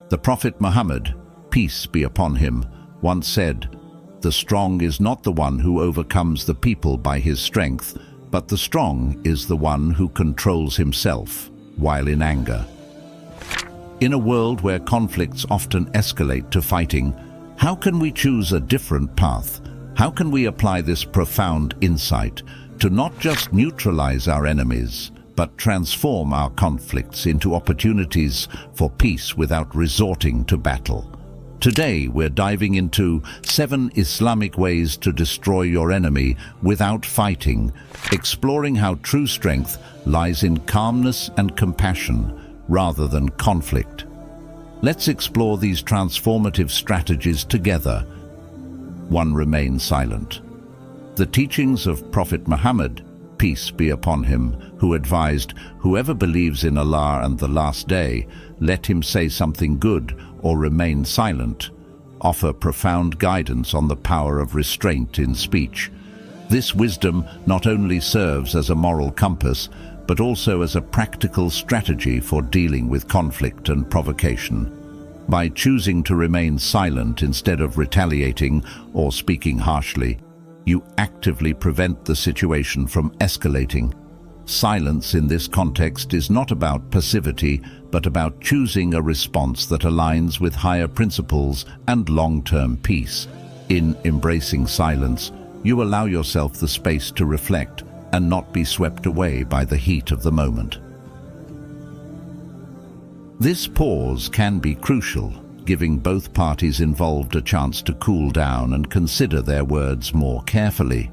The Prophet Muhammad, peace be upon him, once said, "The strong is not the one who overcomes the people by his strength, but the strong is the one who controls himself while in anger." In a world where conflicts often escalate to fighting, how can we choose a different path? How can we apply this profound insight to not just neutralize our enemies, but transform our conflicts into opportunities for peace without resorting to battle? Today, we're diving into 7 Islamic ways to destroy your enemy without fighting, exploring how true strength lies in calmness and compassion rather than conflict. Let's explore these transformative strategies together. 1. Remain silent. The teachings of Prophet Muhammad, peace be upon him, who advised, "Whoever believes in Allah and the last day, let him say something good or remain silent," offer profound guidance on the power of restraint in speech. This wisdom not only serves as a moral compass, but also as a practical strategy for dealing with conflict and provocation. By choosing to remain silent instead of retaliating or speaking harshly, you actively prevent the situation from escalating. Silence in this context is not about passivity, but about choosing a response that aligns with higher principles and long-term peace. In embracing silence, you allow yourself the space to reflect and not be swept away by the heat of the moment. This pause can be crucial, giving both parties involved a chance to cool down and consider their words more carefully.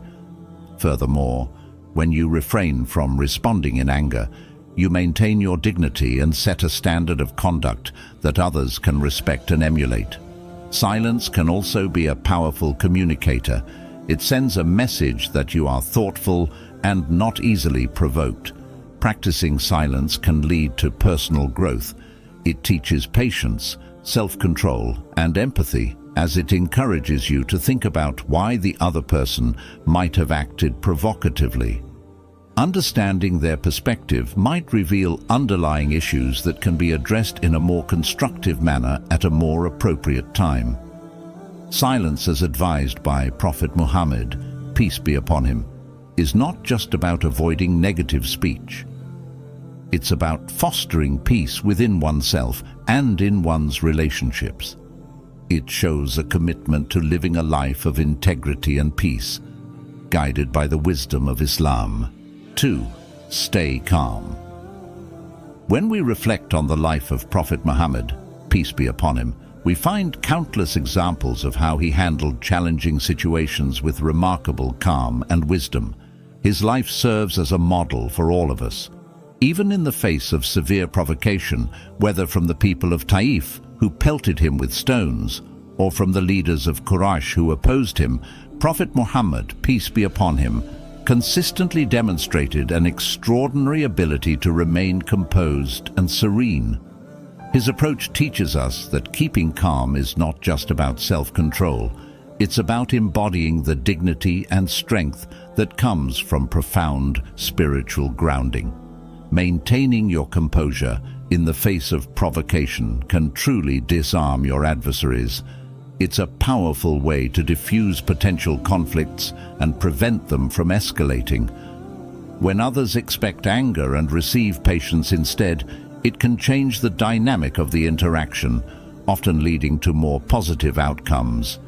Furthermore, when you refrain from responding in anger, you maintain your dignity and set a standard of conduct that others can respect and emulate. Silence can also be a powerful communicator. It sends a message that you are thoughtful and not easily provoked. Practicing silence can lead to personal growth. It teaches patience, self-control, and empathy, as it encourages you to think about why the other person might have acted provocatively. Understanding their perspective might reveal underlying issues that can be addressed in a more constructive manner at a more appropriate time. Silence, as advised by Prophet Muhammad, peace be upon him, is not just about avoiding negative speech. It's about fostering peace within oneself and in one's relationships. It shows a commitment to living a life of integrity and peace, guided by the wisdom of Islam. 2. Stay calm. When we reflect on the life of Prophet Muhammad, peace be upon him, we find countless examples of how he handled challenging situations with remarkable calm and wisdom. His life serves as a model for all of us. Even in the face of severe provocation, whether from the people of Taif, who pelted him with stones, or from the leaders of Quraysh who opposed him, Prophet Muhammad, peace be upon him, consistently demonstrated an extraordinary ability to remain composed and serene. His approach teaches us that keeping calm is not just about self-control. It's about embodying the dignity and strength that comes from profound spiritual grounding. Maintaining your composure in the face of provocation can truly disarm your adversaries. It's a powerful way to diffuse potential conflicts and prevent them from escalating. When others expect anger and receive patience instead, it can change the dynamic of the interaction, often leading to more positive outcomes.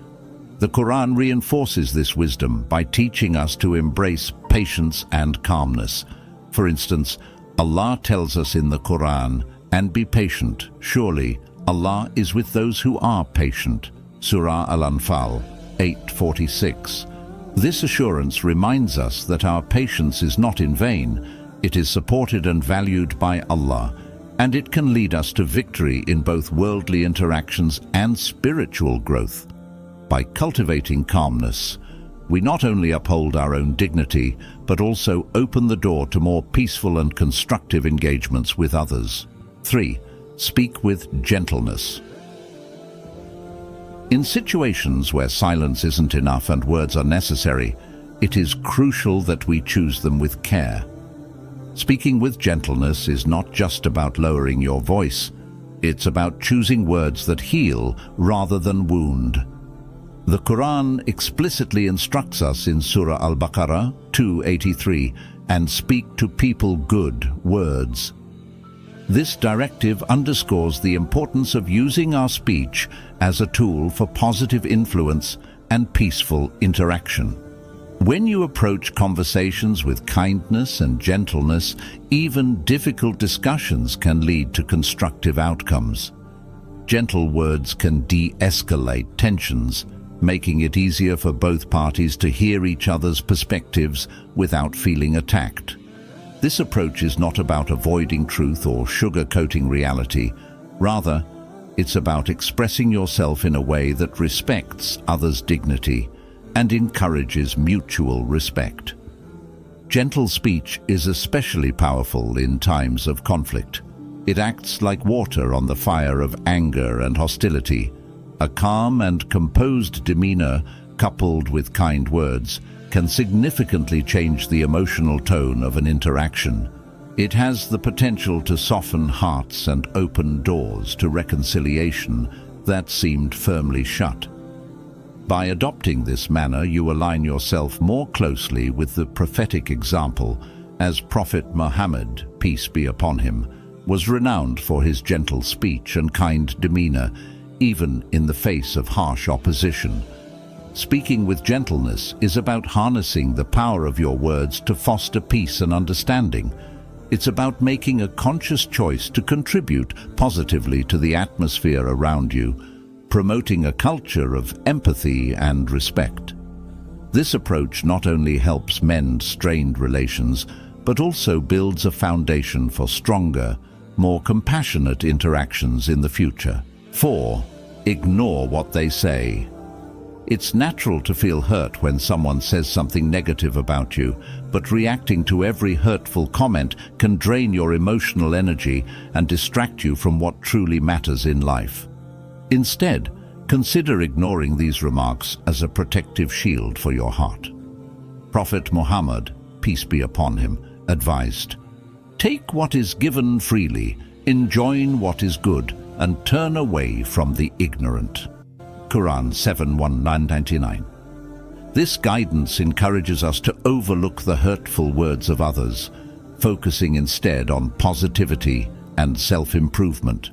The Quran reinforces this wisdom by teaching us to embrace patience and calmness. For instance, Allah tells us in the Quran, "And be patient, surely Allah is with those who are patient." Surah Al-Anfal 8:46. This assurance reminds us that our patience is not in vain. It is supported and valued by Allah, and it can lead us to victory in both worldly interactions and spiritual growth. By cultivating calmness, we not only uphold our own dignity, but also open the door to more peaceful and constructive engagements with others. 3. Speak with gentleness. In situations where silence isn't enough and words are necessary, it is crucial that we choose them with care. Speaking with gentleness is not just about lowering your voice. It's about choosing words that heal rather than wound. The Quran explicitly instructs us in Surah Al-Baqarah 283, "And speak to people good words." This directive underscores the importance of using our speech as a tool for positive influence and peaceful interaction. When you approach conversations with kindness and gentleness, even difficult discussions can lead to constructive outcomes. Gentle words can de-escalate tensions, making it easier for both parties to hear each other's perspectives without feeling attacked. This approach is not about avoiding truth or sugarcoating reality. Rather, it's about expressing yourself in a way that respects others' dignity and encourages mutual respect. Gentle speech is especially powerful in times of conflict. It acts like water on the fire of anger and hostility. A calm and composed demeanor, coupled with kind words, can significantly change the emotional tone of an interaction. It has the potential to soften hearts and open doors to reconciliation that seemed firmly shut. By adopting this manner, you align yourself more closely with the prophetic example, as Prophet Muhammad, peace be upon him, was renowned for his gentle speech and kind demeanor, even in the face of harsh opposition. Speaking with gentleness is about harnessing the power of your words to foster peace and understanding. It's about making a conscious choice to contribute positively to the atmosphere around you, promoting a culture of empathy and respect. This approach not only helps mend strained relations, but also builds a foundation for stronger, more compassionate interactions in the future. 4. Ignore what they say. It's natural to feel hurt when someone says something negative about you, but reacting to every hurtful comment can drain your emotional energy and distract you from what truly matters in life. Instead, consider ignoring these remarks as a protective shield for your heart. Prophet Muhammad, peace be upon him, advised, "Take what is given freely, enjoin what is good, and turn away from the ignorant." Quran 7:1999. This guidance encourages us to overlook the hurtful words of others, focusing instead on positivity and self-improvement.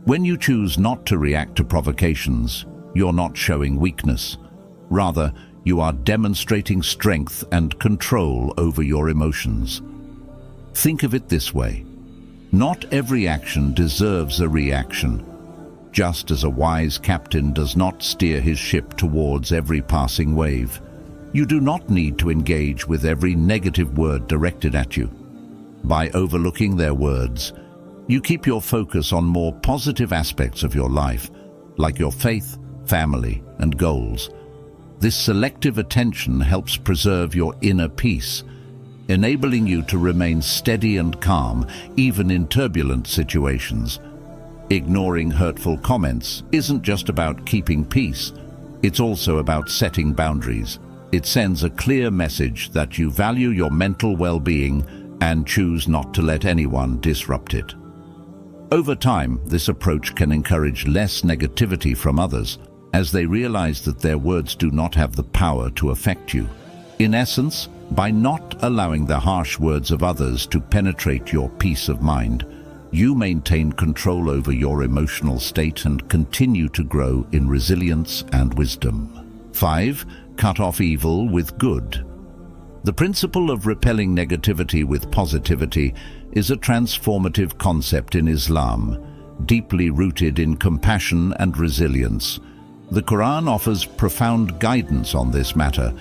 When you choose not to react to provocations, you're not showing weakness. Rather, you are demonstrating strength and control over your emotions. Think of it this way: not every action deserves a reaction. Just as a wise captain does not steer his ship towards every passing wave, you do not need to engage with every negative word directed at you. By overlooking their words, you keep your focus on more positive aspects of your life, like your faith, family, and goals. This selective attention helps preserve your inner peace, enabling you to remain steady and calm even in turbulent situations. Ignoring hurtful comments isn't just about keeping peace, it's also about setting boundaries. It sends a clear message that you value your mental well-being and choose not to let anyone disrupt it. Over time, this approach can encourage less negativity from others, as they realize that their words do not have the power to affect you. In essence, by not allowing the harsh words of others to penetrate your peace of mind, you maintain control over your emotional state and continue to grow in resilience and wisdom. 5. Cut off evil with good. The principle of repelling negativity with positivity is a transformative concept in Islam, deeply rooted in compassion and resilience. The Quran offers profound guidance on this matter,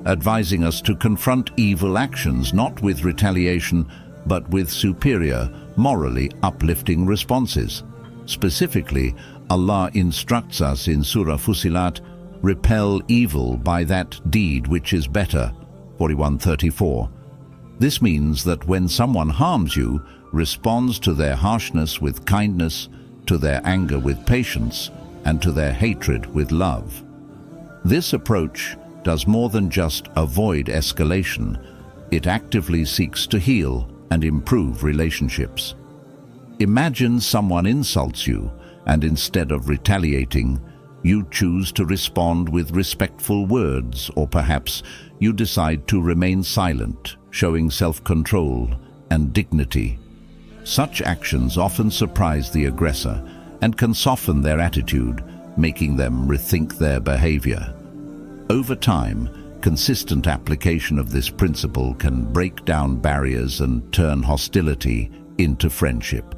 advising us to confront evil actions not with retaliation, but with superior, morally uplifting responses. Specifically, Allah instructs us in Surah Fussilat, "Repel evil by that deed which is better," 41:34. This means that when someone harms you, responds to their harshness with kindness, to their anger with patience, and to their hatred with love. This approach does more than just avoid escalation. It actively seeks to heal and improve relationships. Imagine someone insults you, and instead of retaliating, you choose to respond with respectful words, or perhaps you decide to remain silent, showing self-control and dignity. Such actions often surprise the aggressor and can soften their attitude, making them rethink their behavior. Over time, consistent application of this principle can break down barriers and turn hostility into friendship.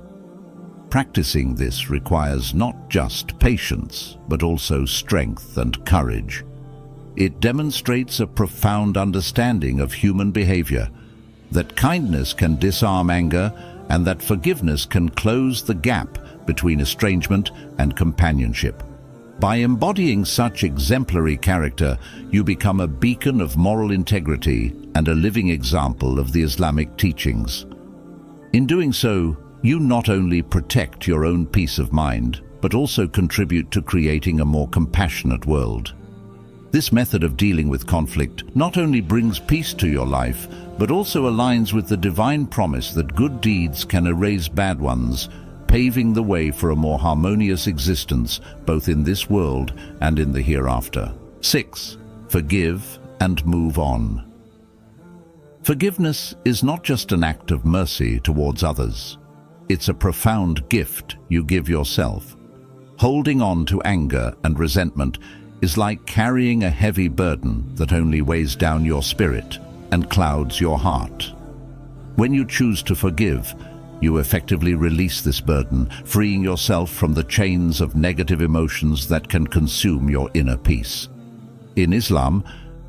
Practicing this requires not just patience, but also strength and courage. It demonstrates a profound understanding of human behavior, that kindness can disarm anger, and that forgiveness can close the gap between estrangement and companionship. By embodying such exemplary character, you become a beacon of moral integrity and a living example of the Islamic teachings. In doing so, you not only protect your own peace of mind, but also contribute to creating a more compassionate world. This method of dealing with conflict not only brings peace to your life, but also aligns with the divine promise that good deeds can erase bad ones, paving the way for a more harmonious existence both in this world and in the hereafter. 6. Forgive and move on. Forgiveness is not just an act of mercy towards others. It's a profound gift you give yourself. Holding on to anger and resentment is like carrying a heavy burden that only weighs down your spirit and clouds your heart. When you choose to forgive, you effectively release this burden, freeing yourself from the chains of negative emotions that can consume your inner peace. In Islam,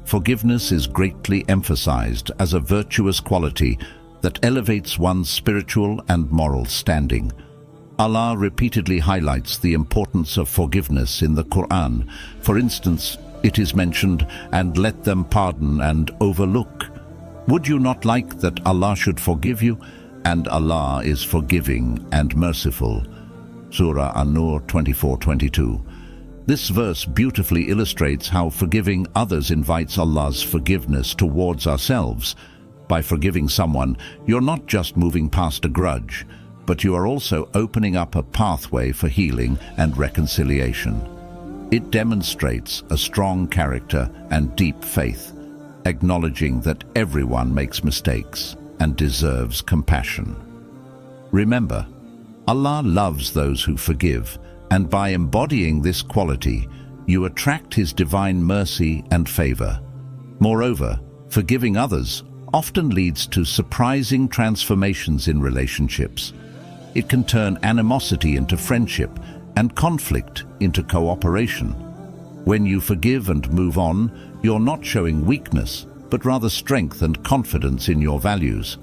forgiveness is greatly emphasized as a virtuous quality that elevates one's spiritual and moral standing. Allah repeatedly highlights the importance of forgiveness in the Quran. For instance, it is mentioned, "And let them pardon and overlook." Would you not like that Allah should forgive you? And Allah is forgiving and merciful. Surah An-Nur 24:22. This verse beautifully illustrates how forgiving others invites Allah's forgiveness towards ourselves. By forgiving someone, you're not just moving past a grudge, but you are also opening up a pathway for healing and reconciliation. It demonstrates a strong character and deep faith, acknowledging that everyone makes mistakes and deserves compassion. Remember, Allah loves those who forgive, and by embodying this quality, you attract His divine mercy and favor. Moreover, forgiving others often leads to surprising transformations in relationships. It can turn animosity into friendship and conflict into cooperation. When you forgive and move on, you're not showing weakness, but rather strength and confidence in your values.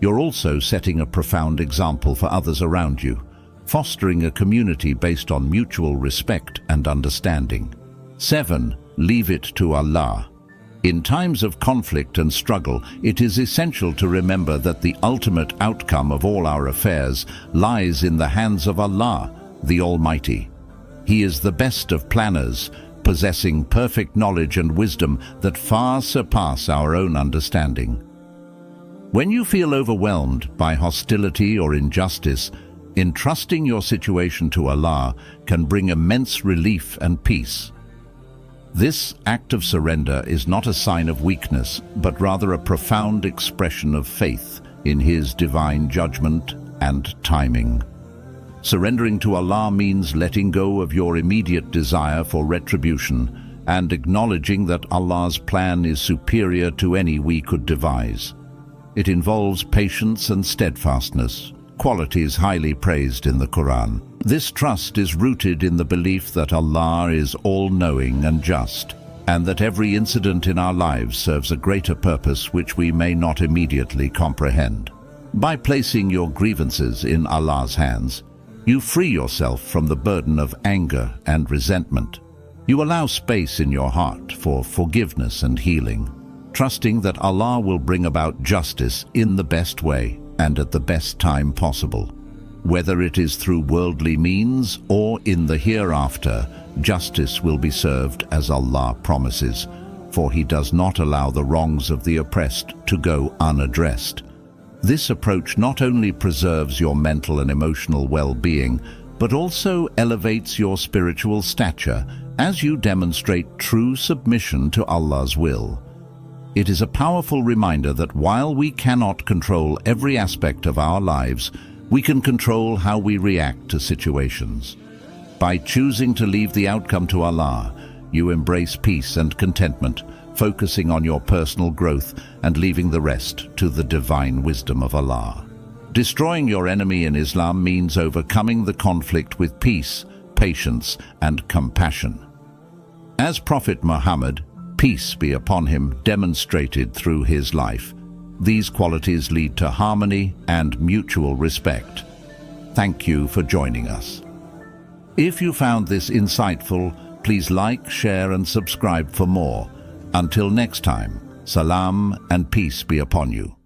You're also setting a profound example for others around you, fostering a community based on mutual respect and understanding. 7. Leave it to Allah. In times of conflict and struggle, it is essential to remember that the ultimate outcome of all our affairs lies in the hands of Allah, the Almighty. He is the best of planners, possessing perfect knowledge and wisdom that far surpass our own understanding. When you feel overwhelmed by hostility or injustice, entrusting your situation to Allah can bring immense relief and peace. This act of surrender is not a sign of weakness, but rather a profound expression of faith in His divine judgment and timing. Surrendering to Allah means letting go of your immediate desire for retribution and acknowledging that Allah's plan is superior to any we could devise. It involves patience and steadfastness, qualities highly praised in the Quran. This trust is rooted in the belief that Allah is all-knowing and just, and that every incident in our lives serves a greater purpose which we may not immediately comprehend. By placing your grievances in Allah's hands, you free yourself from the burden of anger and resentment. You allow space in your heart for forgiveness and healing, trusting that Allah will bring about justice in the best way and at the best time possible. Whether it is through worldly means or in the hereafter, justice will be served as Allah promises, for He does not allow the wrongs of the oppressed to go unaddressed. This approach not only preserves your mental and emotional well-being, but also elevates your spiritual stature as you demonstrate true submission to Allah's will. It is a powerful reminder that while we cannot control every aspect of our lives, we can control how we react to situations. By choosing to leave the outcome to Allah, you embrace peace and contentment, focusing on your personal growth and leaving the rest to the divine wisdom of Allah. Destroying your enemy in Islam means overcoming the conflict with peace, patience, and compassion. As Prophet Muhammad, peace be upon him, demonstrated through his life, these qualities lead to harmony and mutual respect. Thank you for joining us. If you found this insightful, please like, share, and subscribe for more. Until next time, salam and peace be upon you.